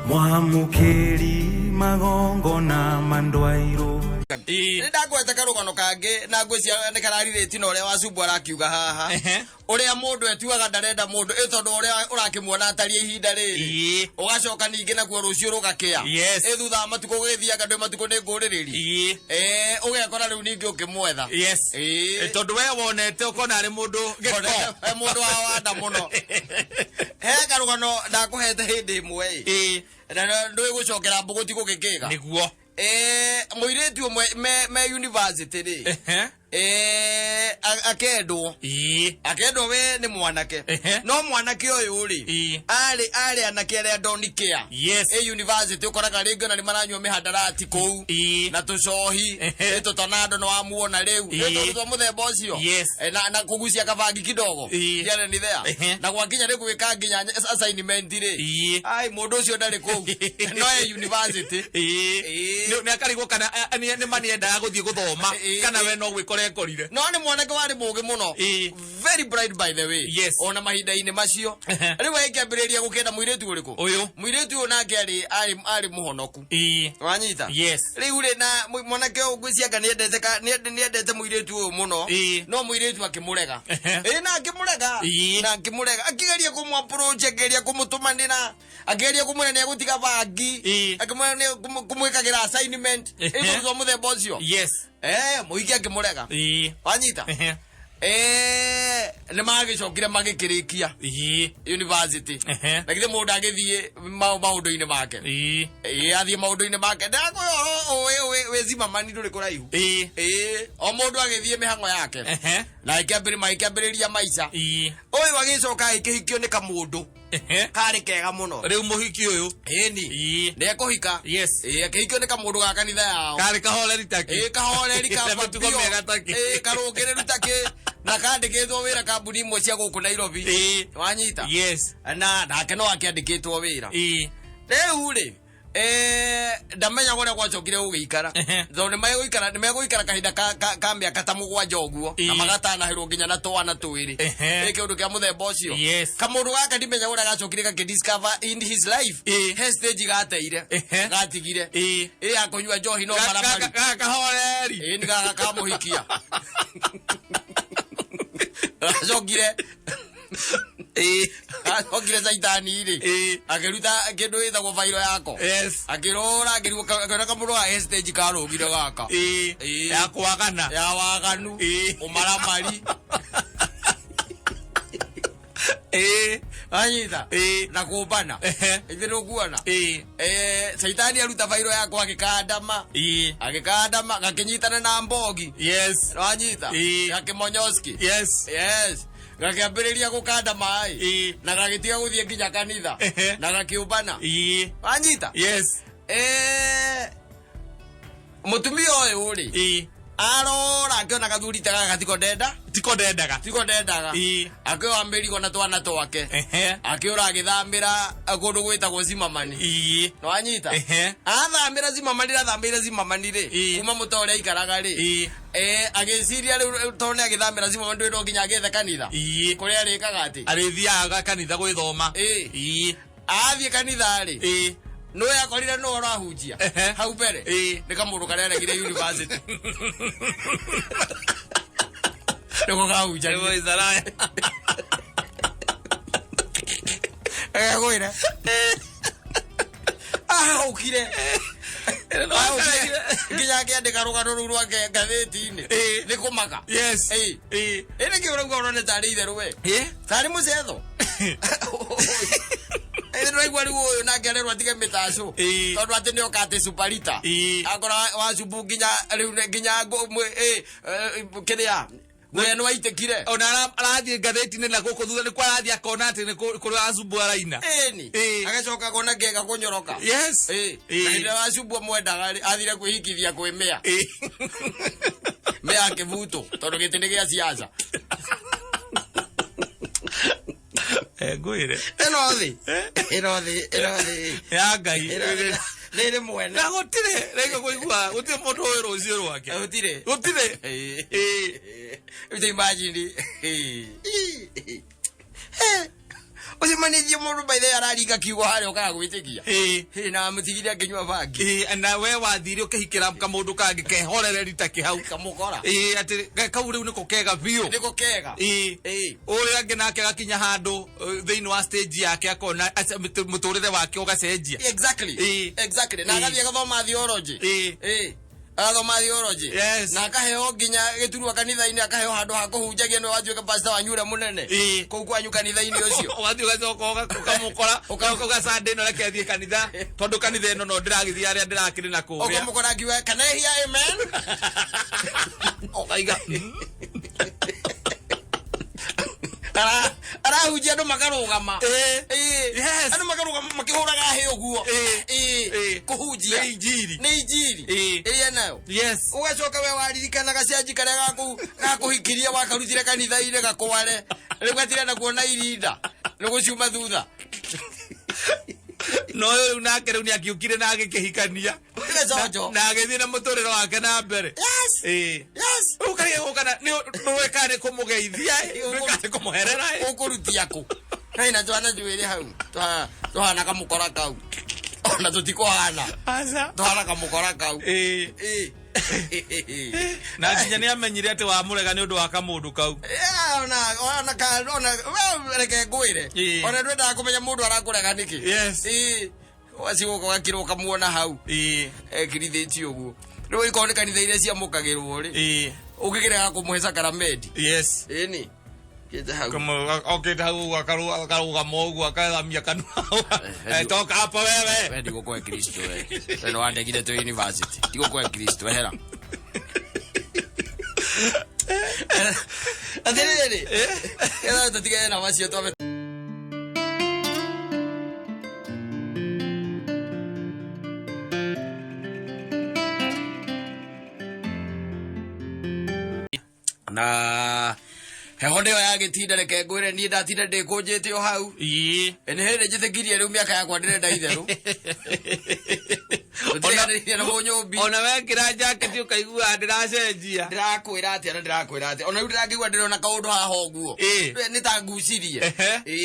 Mwamukiri magongo na mandwairo ndagweta karugano kange na ngwĩcia nĩ kararirĩti na ũrĩa wacumbu arakiuga haha ũrĩa mũndũ etuaga ndarenda mũndũ ĩtondũ ũrĩa ũrakĩmuona atarie ihinda rĩrĩ ũgacoka ningĩ nakuo rũciũ rũgakĩa thutha matukũ gũgĩthiaga ndĩ matukũ nĩ ngũrĩrĩri ũgekora rĩu ningĩ ũkĩmwetha tondũ we wonete ũkona arĩ mũndũ gĩko mũndũ wa wanda mũno he karugano ndakũhete hĩndĩ ĩmwe na ndũĩ gũcokera mbũgũti gũgĩkĩga nĩguo mũirĩtu ũmwe me university rĩ akendwo we nĩ mwanake no mwanake ũyũ rĩ arĩ anake arĩa ndonikia university ũkoraga rĩngĩ ona nĩ maranyua mĩhandarati kũu na tũcohi tũtonando nĩ wamuona rĩu twa mũthemba ũcio na kũgucia kabangi kidogo yale ni there na gwakinya rĩ gwĩka nginya assignment rĩ ai mũndũ ũcio ndarĩ kũu no university nĩ akarigwo kana nĩ maniendaga gũthiĩ gũthoma kana we no gwĩkora ekorire no nĩ mwanake warĩ mũgĩ mũno very bright by the way ona mahinda-inĩ macio rĩu agĩkĩambĩrĩria gũkĩenda mũirĩtu ũrĩkũ mũirĩtu ũyũ nake arĩ mũhonoku wanyita rĩu rĩ na mwanake ũyũ ngwĩcianga nĩendete mũirĩtu ũyũ mũno no mũirĩtu akĩmũrega na akĩmũrega akĩgeria kũmũ-approach akĩgeria kũmũtũmanĩra akĩgeria kũmwĩra nĩ egũtiga bangi kũmwĩkagĩra assignment twa mũthemba ũcio mũhiki akĩmũrega wanyita nĩ magĩcokire magĩkĩrĩkia university na githĩ mũndũ agĩthiĩ maũndũ-inĩ make athiĩ maũndũ-inĩ make wĩ zimamani ndũrĩ kũraihu o mũndũ agĩthiĩ mĩhang'o yake na magĩkĩambĩrĩria maica ũyũ agĩcoka agĩkĩhikio nĩ kamũndũ karĩ kega mũno rĩu mũhiki ũyũ ndekũhika akĩhikio nĩ kamũndũ ga kanitha yao karĩ kahoreri takĩ kahoreri karũngĩrĩru takĩ na kandĩkĩtwo wĩra kambuni imwe cia gũkũ Nairobi wanyita na nake no akĩandĩkĩtwo wĩra rĩu rĩ ndamenya ũrĩa gwacokire gũgĩikara tondũ nĩ megũikara kahinda ka mĩaka ta 7 ũguo na magatanahĩrwo nginya na twana twĩrĩ kĩũndũ kĩa mũthemba ũcio kamũndũ gaka ndimenya ũrĩa gacokire gakĩdiscover in his life he stage gateire gatigire akũnyua njohi no maramari kahoreri nĩ gaka kamũhikia gacokire akire caitani rĩ akĩruta kĩndũ gĩtagwo bairo yako akĩrora akĩona kamũndũ ga stage karũgire gaka ya kwagana ya waganu ũmaramari anyita na kũmbana ithe ndũkuona caitani aruta bairo yako agĩkandama gakĩnyitana na mbogi wanyita gakĩmonyoski gakĩambĩrĩria gũkanda maĩ na gagĩtiga gũthiĩ nginya kanitha na gakĩũmbana wanyita mũtumia ũyũ rĩ arora akĩona gathuri ta gaka tiko-ndendaga akĩoya mĩrigo na twana twake akĩũra agĩthamĩra kũndũ gwĩtagwo Zimamani wanyita athamĩire Zimamani rĩ kuma mũta ũrĩa aikaraga rĩ agĩciria rĩu tondũ nĩ agĩthamĩra Zimamani ndũĩ no nginya agĩethe kanitha kũrĩa arĩkaga atĩ arĩthiaga kanitha gwĩthoma athiĩ kanitha rĩ nũwe akorire no arahunjia hau mbere nĩ kamũndũ karĩa aregire university nĩko kahunjia gwĩre ahũkire nginya akĩandĩka rũgano rũu rwake ngathĩti-inĩ nĩ kũmaka nĩ kĩũrauga ũrone tarĩ itherũ we tarĩ mũcetho ndĩraigua rĩu ũyũ nake arerwo atige mĩtacũ tondũ atĩ nĩ oka atĩ suparita akora wacumbu nginya rĩu nginya kĩrĩa Gwe no waitĩkire ona arathiĩ ngathĩti-inĩ na gũkũ thutha nĩ kwa arathiĩ akona atĩ nĩ kũrĩ Wacumbu araina agacoka kona ngega kũnyoroka na Wacumbu mwendaga athire kwĩhikithia kwĩ mĩa mĩa kĩbuto tondũ gĩtĩ nĩ gĩa siasa ngwĩre ĩno thĩ ya Ngai nĩrĩ mwene na gũtirĩ rĩngĩ kũigua gũtirĩ mũndũ ũyũ rũciũ rwake gũtirĩ imagine usi manithie mundu by the arariga kiugo hari okaga gwitikia na mutigire akinywa bangi na we wathire ukihikira kamundu kangi kehorere rita kihau kamukora ati kau riu niko kega biu niko kega uyu angi nake gakinya handu thiini wa stage yake akona muturire wake ugacenjia exactly na gathie gathoma theology athoma theology na akaheo nginya giturwa kanitha-ini akaheo handu ha kuhunjagia no wajuika pastor wa nyure munene kou kwanyu kanitha-ini ucio wathi ugacoka ukamukora uga Sunday no reke athie kanitha tondu kanitha ino no ndiragithie aria ndirakiri na kuria ukamukora akiwa kana hear amen okaiga arahunjia andu makarugama andu makarugama makihuraga he uguo kuhunjia ni injiri iria nayo ugacoka we waririkana gacenji karia gakuhikiria wakarutire kanitha-ini gakware riu gatire na kuona irinda ni guciuma thutha no uyu nake riu ni akiukire na agikihikania na agithie na muturiro wake na mbere ukariga gukana ni wekane kumugeithia wekane kumuherera ukurutia ku na twana njwiri hau tuhana kamukora kau ona tutikohana tuhana kamukora kau na nginya ni amenyire ati wa murega ni undu wa kamundu kau ona reke ngwire ona ndwenda kumenya mundu arakurega niki waciguka gakiro kamuona hau ekirithĩtie ũguo rĩu iko nĩ kanitha iria ciamũkagĩrwo rĩ ũngĩkĩrega kũmũheca karamedi ĩni kĩte hau okĩte hau akarũgama ũguo akathamia kanua toka hapa wewe ndigũkũhe Kristo we nĩ wandegire twĩ university ndigũkũhe Kristo ehera atĩrĩrĩ etha tũtigane na macio twame na heho ndio yagitinda reke ngwire ni ndatinda ndikunjite o hau ni hindi njithikirie riu miaka yakwa ndirenda itheru ona wekira jacket ukaigua ndiracenjia ndirakwira ati ona riu ndirakiigua ndirona kaundu haha uguo ni ta ngucirie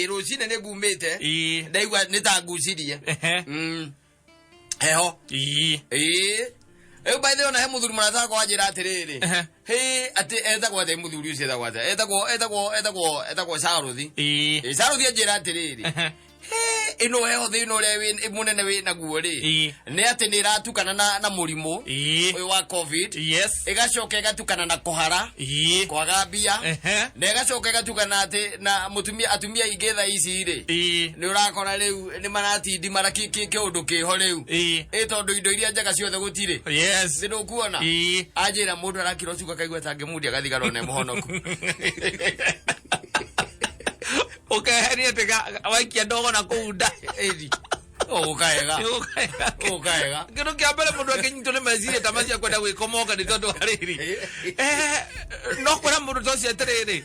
rucine ni ngumite ndaigua ni ta ngucirie heho by the way, he muthuri marata kwa njira atiriri ati etagwo ati muthuri ucio etagwo Saruthi Saruthi njira atiriri ino heho thino ria munene wi naguo ri ni ati ni ratukana na murimu uyu wa covid igacoka igatukana na kuhara kwaga mbia na igacoka igatukana ati na atumia ingi tha ici ri ni urakora riu ni maratindi maraki kiundu kiho riu tondu indo iria njega ciothe gutiri ni ndukuona anjira mundu arakira ucuka kaigua tangimundi agathigara na muhonoku ukehenia tega waikia ndogo na kuunda ukaega kitu kia mbere mundu akinyitwo ni meciria ta macio kwenda gwikomoka ni tondu hariri no kwira mundu tocio atiriri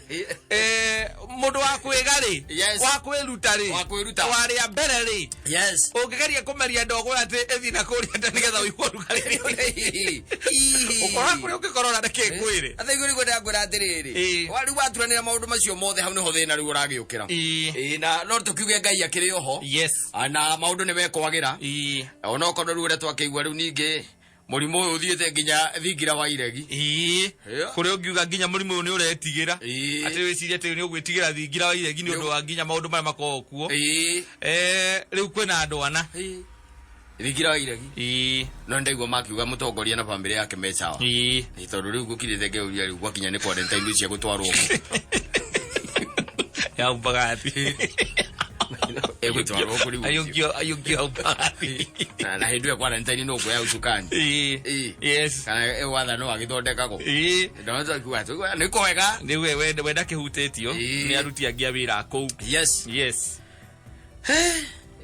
mundu wa kwiga ri wa kwiruta ri waria mbere ri ungigeria kumeria ndogo ati ethi na kuria ta nigetha uigua rugariri ukora kuri ukikorora ndeke kwire athaiguri gwenda ngwira atiriri wari waturanira maundu macio mothe hau niho thina riu uragiukira na no tukiuge Ngai akiri oho na maundu ni wekwagira ona okorwo riu uria twakeigua riu ningi murimu uyu uthiite nginya thingira wa iregi kuri ungiuga nginya murimu uyu ni uretigira ati wiciria ati ni ugwitigira thingira wa iregi ni undu wa nginya maundu mara makorwo kuo riu kwina andu ana thingira wa iregi no ndaigua makiuga mutongoria na family yake me sawa tondu riu gukirite ngeuria riu gwakinya ni quarantine cia gutwarwo ya mbagati egutwarwo kuri ayungio na hindu ya quarantine no kwa ucukani kana watha no agithondekagwo ndonzo kiwatu ni kwega ni we wenda kihutitio ni aruti angia wira kou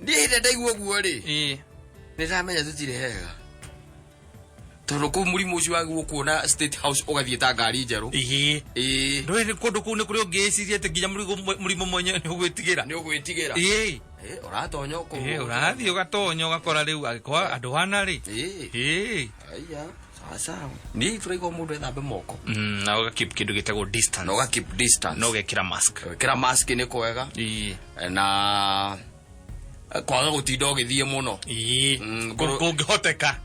ndi ndaigua guo ri ni ramenya tutire hega tondu kuu murimu ucio waguo kuona State House ugathie ta ngari njeru ndwe ni kundu kuu ni kuri ungiciria ati nginya murimu mwenye ni ugwitigira uratonya ku urathie ugatonya ugakora riu agikwa andu hana ri aya sawa ni turaigo mundu ethambe moko na uga keep kindu gitagwo distance no ga keep distance no gekira mask ni kwega na kwaga gutinda ugithie muno kungihoteka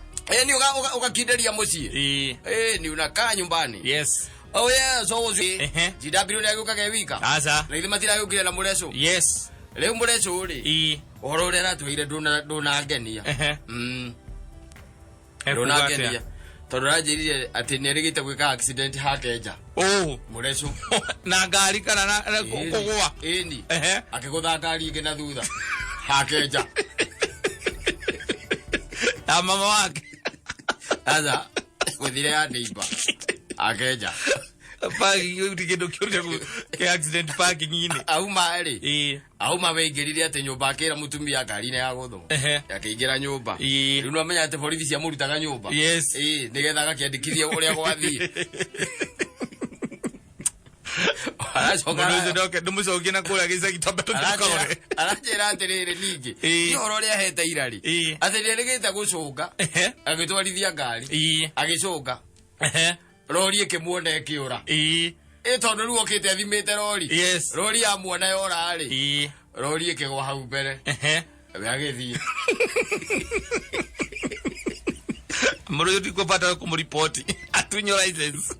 ni ugakinderia mucii ni unakaa nyumbani yes oh yeah so GW na guka gewika asa na ithe matira gukire na mureco yes leo mureco ri uhoro ria ratwire ndona ngenia ndona ngenia tondu ranjirire ati ni rigite gwika accident hakeja mureco na ngari kana na kugwa ni akigutha ngari ingi na thutha hakeja na mama wake aza withire ya neighbor akeja parking ukigedo kyorego ke accident parking ine auma ri auma weingirire ate nyumba akira mutumia ngari ne ya gutho yakiingira nyumba riu no amenya ate borithi cia murutaga nyumba yes nigetha gakiandikithia uria gwathie aracoka ndoke ndumucokie na kura gica gitombe tukore arajira atiriri ningi ni horo ria hete irari ati ni rigite gucunga agitwarithia ngari agicunga rori ikimuona ikiura tondu riu okite athimite rori rori ya muona yora ri rori ikigwa hau mbere agithie muru yuti kupata kumripoti atunyo license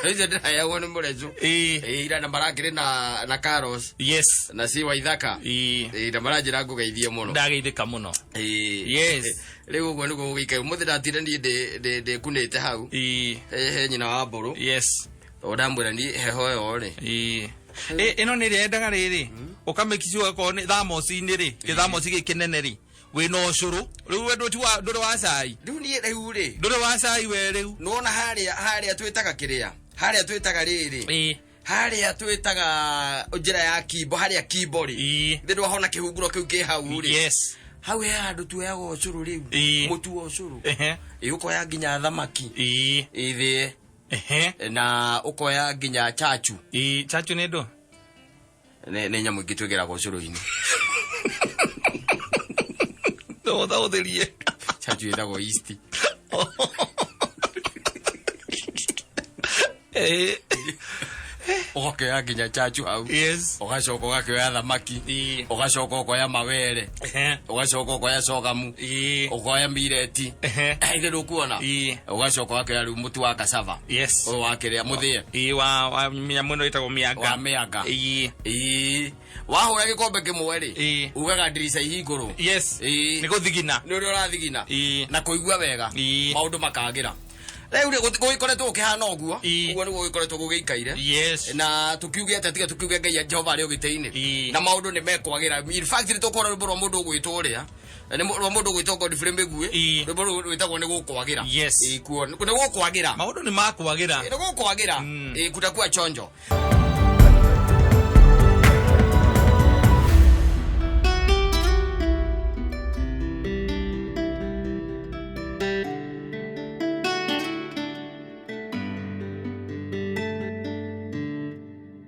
Raiza ndira ya wone murezo ira na marakire na Carlos yes na si wa ithaka na marajira ngugeithie muno ndageithika muno yes riu gwo niguo gike muthi ndatire ndi kunite hau nyina wa mburu yes odambura ni heho yo ri ino ni riendaga riri ukamekiciwa ko ni thamosi ni ri githamosi gikinene ri wino ucuru riu we nduri wa cai riu ni riu ri nduri wa cai we riu nona haria twitaga kiria haria twitaga riri haria twitaga njira ya kimbo haria kimbo ri ndu hona kihunguro kiu ki hau ri yes hau he andu tuyaga ucuru riu mutu wa ucuru ukoya nginya thamaki ithi na ukoya nginya chachu chachu ni ndo ne nyamu ngitwegera go ucuru-ini no da oderie chachu itago east oke nginya chachu au yes ogacoka gakioya thamaki ogacoka okoya mawere ogacoka okoya cogamu okoya mireti ithe ndukuona ogacoka gakioya riu mutu wa cassava yes o wakiria muthie wa miamuno itago mianga wa mianga wahura gikombe kimwe ri ugaga ndirica ihinguru yes ni guthigina ni uri urathigina na kuigua wega maundu makagira riu gugikoretwo ukihana uguo uguo ni gugikoretwo gugikaire na tukiuge ati tiga tukiuge Ngai Jehova ari ugiteini na maundu ni mekwagira in fact ni tukora rwimbo mundu ugwitwo uria ni mundu ugwitwo Godfrey Mbegue rwimbo rwitagwo ni gukwagira kuo ni gukwagira maundu ni makwagira ni gukwagira kutakuwa chonjo